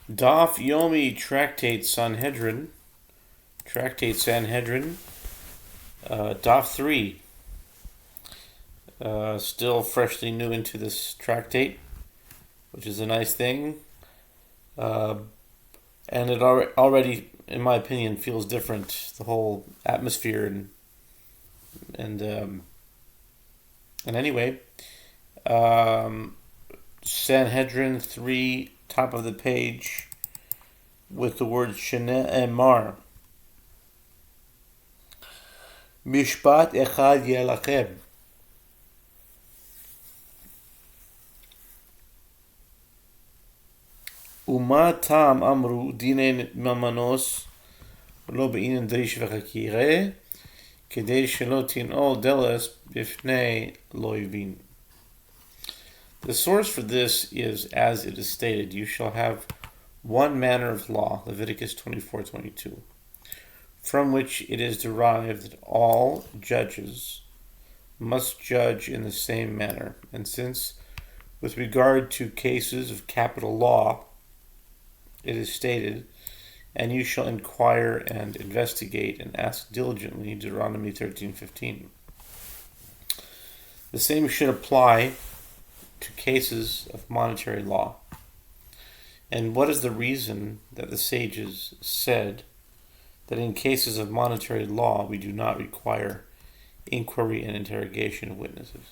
Daf Yomi Tractate Sanhedrin, Daf 3. Still freshly new into this tractate, which is a nice thing. And it already, in my opinion, feels different. The whole atmosphere and anyway, Sanhedrin 3, top of the page, with the word Shene'emar. Mishpat echad yelachem. Uma tam amru dine mamanos lo be'inen drish v'chakire kedei shelo tin'ol deles bifnei lo yivin. The source for this is, as it is stated, you shall have one manner of law, Leviticus 24:22, from which it is derived that all judges must judge in the same manner. And since, with regard to cases of capital law, it is stated, and you shall inquire and investigate and ask diligently, Deuteronomy 13:15. The same should apply to cases of monetary law. And what is the reason that the sages said that in cases of monetary law we do not require inquiry and interrogation of witnesses?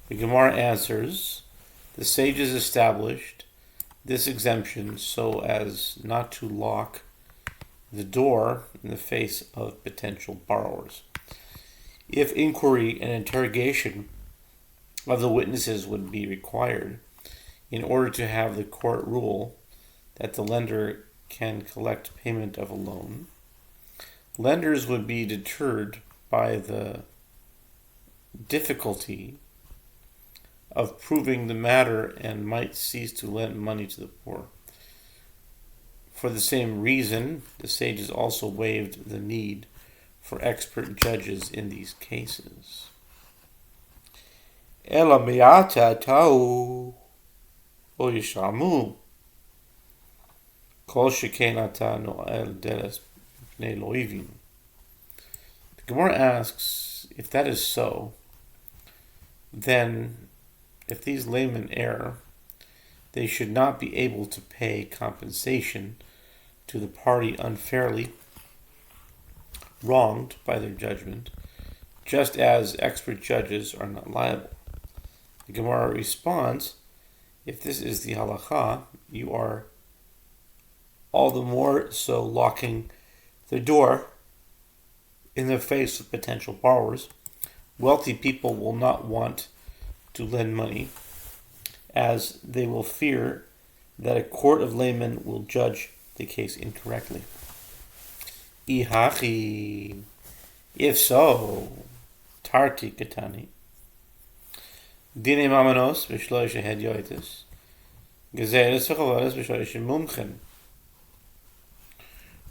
The Gemara answers, the sages established this exemption so as not to lock the door in the face of potential borrowers. If inquiry and interrogation of the witnesses would be required in order to have the court rule that the lender can collect payment of a loan, lenders would be deterred by the difficulty of proving the matter and might cease to lend money to the poor. For the same reason, the sages also waived the need for expert judges in these cases. Ela me'ata ta'u o yishamu kol sheken ata no'el deles b'nei lo yivin. The Gemara asks, if that is so, then if these laymen err, they should not be able to pay compensation to the party unfairly wronged by their judgment, just as expert judges are not liable. The Gemara responds, if this is the halakha, you are all the more so locking the door in the face of potential borrowers. Wealthy people will not want to lend money, as they will fear that a court of laymen will judge the case incorrectly. Ihachi, if so, tarti katani. Dine mamanos b'shloisha hedyoitis, gezeres v'chavadas b'shloisha mumchen.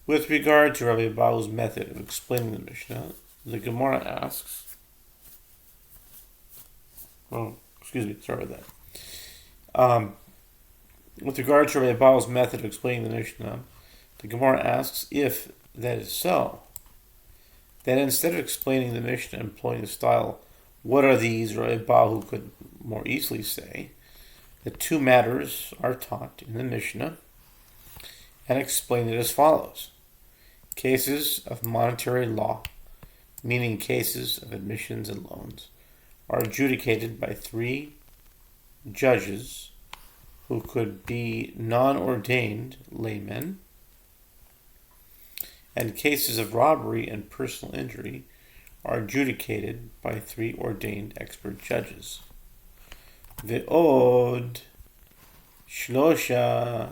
With regard to Rabbi Bahu's method of explaining the Mishnah, the Gemara asks, sorry about that. With regard to Rabbi Bahu's method of explaining the Mishnah, the Gemara asks if that is so, then instead of explaining the Mishnah employing the style, what are these, Rabbi Bahu could more easily say, the two matters are taught in the Mishnah and explain it as follows. Cases of monetary law, meaning cases of admissions and loans, are adjudicated by three judges who could be non-ordained laymen, and cases of robbery and personal injury are adjudicated by three ordained expert judges. Ve'od shlosha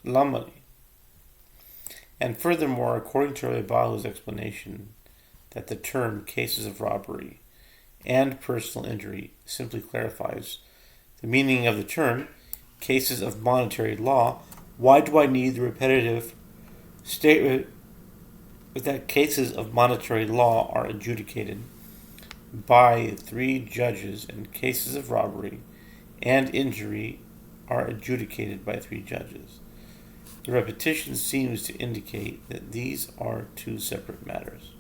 lamali. And furthermore, according to Rabbi Bahu's explanation, that the term cases of robbery and personal injury simply clarifies the meaning of the term cases of monetary law, why do I need the repetitive statement that cases of monetary law are adjudicated by three judges and cases of robbery and injury are adjudicated by 3 judges. The repetition seems to indicate that these are 2 separate matters.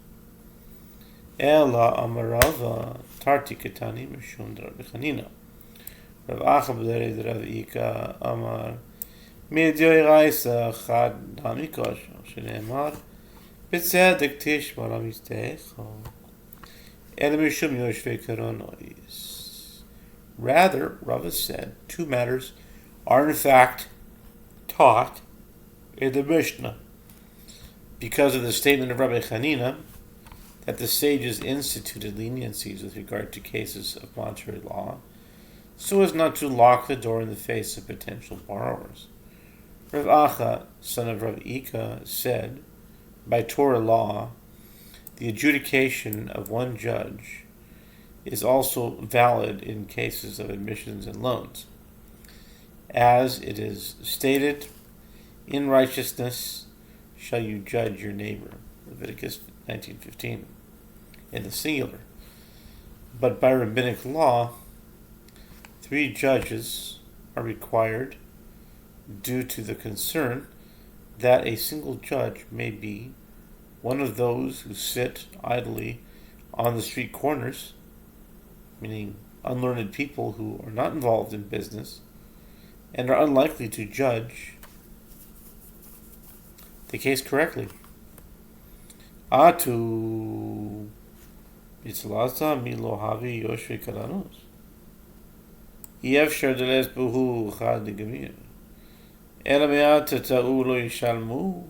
Ela amarava tarti ketani mishum Rabbi Chanina. Rav Acha b'derei Rav Ika amar mi'dioi raisa chad damikosh shene'emar b'tzedek tishmar amistecha ela mishum yoshvei koronois. Rather, Rava said 2 matters are in fact taught in the Mishnah because of the statement of Rabbi Chanina that the sages instituted leniencies with regard to cases of monetary law so as not to lock the door in the face of potential borrowers. Rav Acha, son of Rav Ika, said, by Torah law, the adjudication of 1 judge is also valid in cases of admissions and loans. As it is stated, in righteousness shall you judge your neighbor, Leviticus 19:15, in the singular. But by rabbinic law, 3 judges are required due to the concern that a single judge may be one of those who sit idly on the street corners, meaning unlearned people who are not involved in business and are unlikely to judge the case correctly. Atu mitzlasa milohavi yoshve karanos. Yefshar deles buhu chad gemir. Ela me'ata ta'u lo yishalmu.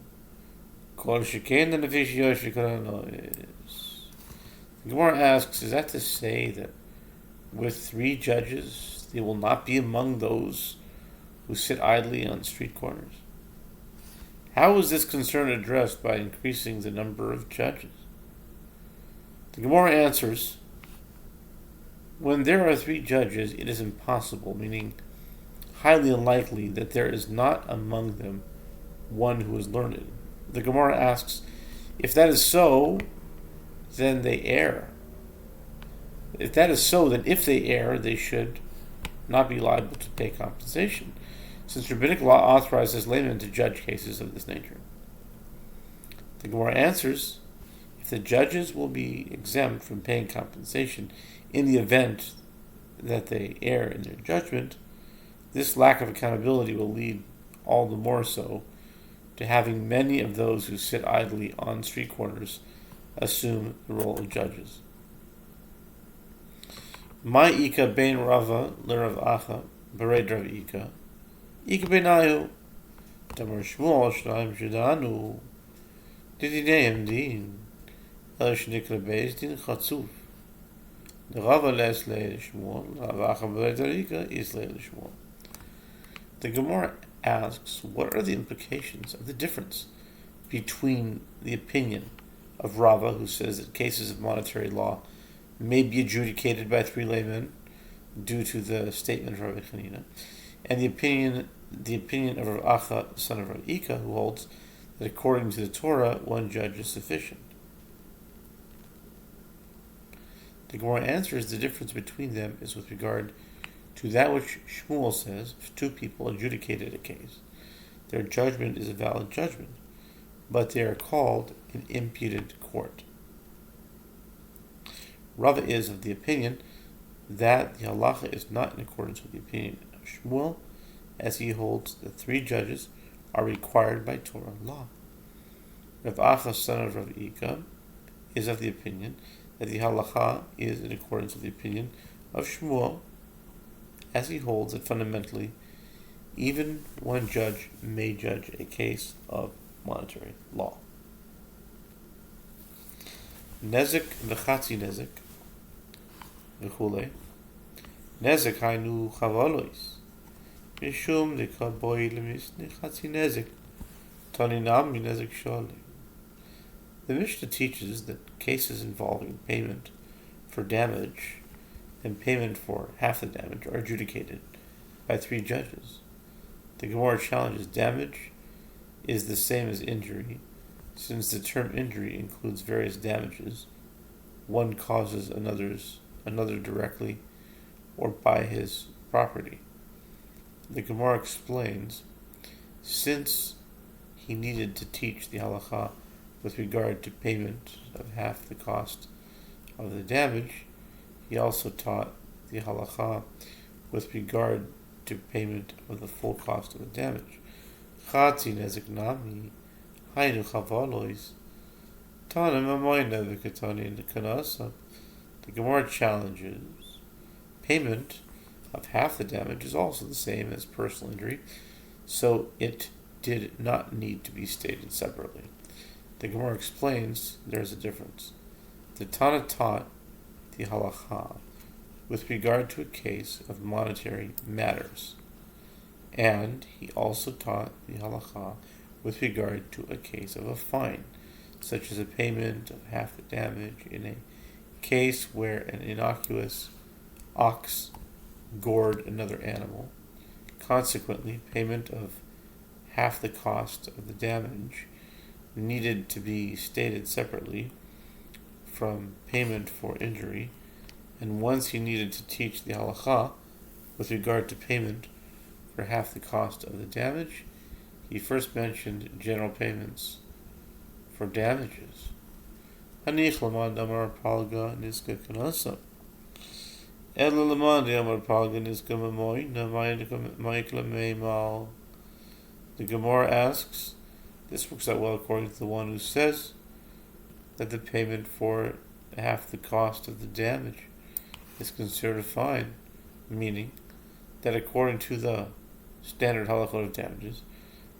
Kol sheken lefish yoshve karanos. The Gemara asks, is that to say that with 3 judges they will not be among those who sit idly on street corners? How is this concern addressed by increasing the number of judges? The Gemara answers, when there are 3 judges, it is impossible, meaning highly unlikely, that there is not among them one who is learned. The Gemara asks, if that is so, then they err. If that is so, then if they err, they should not be liable to pay compensation, since rabbinic law authorizes laymen to judge cases of this nature. The Gemara answers, if the judges will be exempt from paying compensation in the event that they err in their judgment, this lack of accountability will lead all the more so to having many of those who sit idly on street corners assume the role of judges. My Ika ben Rava l'Rav Acha b'rei Rav Ika Ika benayu Tamar Shmuel Shnaim Shedanu Didineim Din El Shnikra Beis Din Chatzuf The Rava les le Shmuel Rav Acha b'rei Rav Ika is le Shmuel. The Gemara asks, what are the implications of the difference between the opinion of Rava, who says that cases of monetary law may be adjudicated by 3 laymen due to the statement of Rabbi Chanina, and the opinion of Rav Acha, son of Rav Ika, who holds that according to the Torah, 1 judge is sufficient. The Gemara answers the difference between them is with regard to that which Shmuel says, if 2 people adjudicated a case, their judgment is a valid judgment, but they are called an imputed court. Rava is of the opinion that the halacha is not in accordance with the opinion of Shmuel, as he holds that 3 judges are required by Torah law. Rav Acha, son of Rav Ika, is of the opinion that the halacha is in accordance with the opinion of Shmuel, as he holds that fundamentally, even 1 judge may judge a case of monetary law. Nezek v'chatzi nezek v'chule. Nezek hainu chavalois. Mishum dekaboi lemisne chatzi nezek. Taninam mi nezek shali. The Mishnah teaches that cases involving payment for damage and payment for half the damage are adjudicated by 3 judges. The Gemara challenges damage is the same as injury, since the term injury includes various damages. One causes another directly or by his property. The Gemara explains, since he needed to teach the halacha with regard to payment of half the cost of the damage, he also taught the halacha with regard to payment of the full cost of the damage. Chatzi nezik nami, hainu chavalois, tanim amoyna v'katani nekanasa. The Gemara challenges, payment of half the damage is also the same as personal injury, so it did not need to be stated separately. The Gemara explains there is a difference. The Tana taught the halacha with regard to a case of monetary matters, and he also taught the halacha with regard to a case of a fine, such as a payment of half the damage in a case where an innocuous ox gored another animal. Consequently, payment of half the cost of the damage needed to be stated separately from payment for injury, and once he needed to teach the halacha with regard to payment for half the cost of the damage, he first mentioned general payments for damages. Hanich lamad amar palga niska kanasa. Ela lamad amar palga niska mamoy na maikla meimal. The Gemara asks, this works out well according to the one who says that the payment for half the cost of the damage is considered a fine, meaning that according to the standard halachot of damages,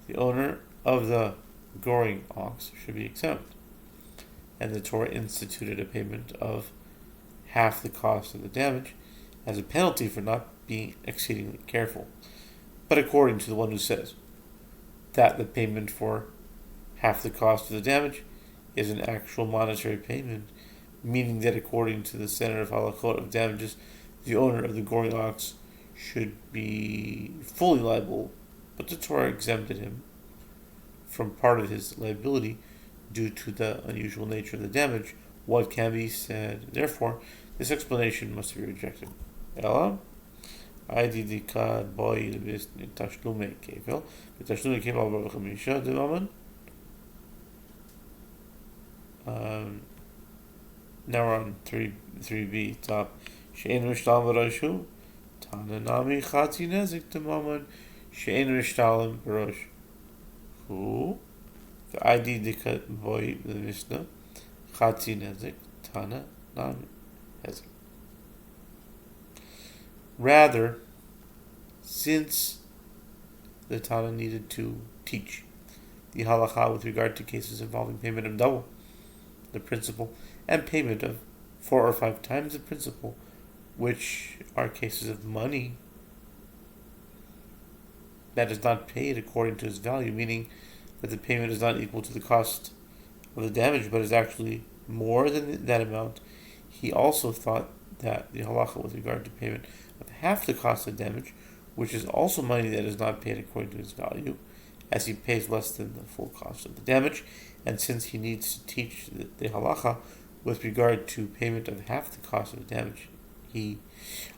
the owner of the goring ox should be exempt, and the Torah instituted a payment of half the cost of the damage as a penalty for not being exceedingly careful. But according to the one who says that the payment for half the cost of the damage is an actual monetary payment, meaning that according to the standard of halachot of damages, the owner of the goring ox should be fully liable, but the Torah exempted him from part of his liability due to the unusual nature of the damage. What can be said? Therefore, this explanation must be rejected. Ella, now we're on 3b top. She'en mishtal v'roshu, tana nami chatzi nezik tamaman, she'en mishtalim v'rosh. Who? The ID dikat boy the Mishnah, chatzi nezik, tana nami nezik. Rather, since the Tana needed to teach the halacha with regard to cases involving payment of double the principal and payment of 4 or 5 times the principal, which are cases of money that is not paid according to its value, meaning that the payment is not equal to the cost of the damage, but is actually more than that amount. He also thought that the halacha with regard to payment of half the cost of damage, which is also money that is not paid according to its value, as he pays less than the full cost of the damage, and since he needs to teach the halacha with regard to payment of half the cost of the damage, he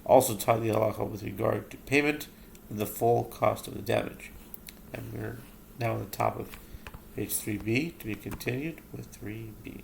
also taught the halacha with regard to payment of the full cost of the damage. And we're now on the top of page 3b, to be continued with 3b.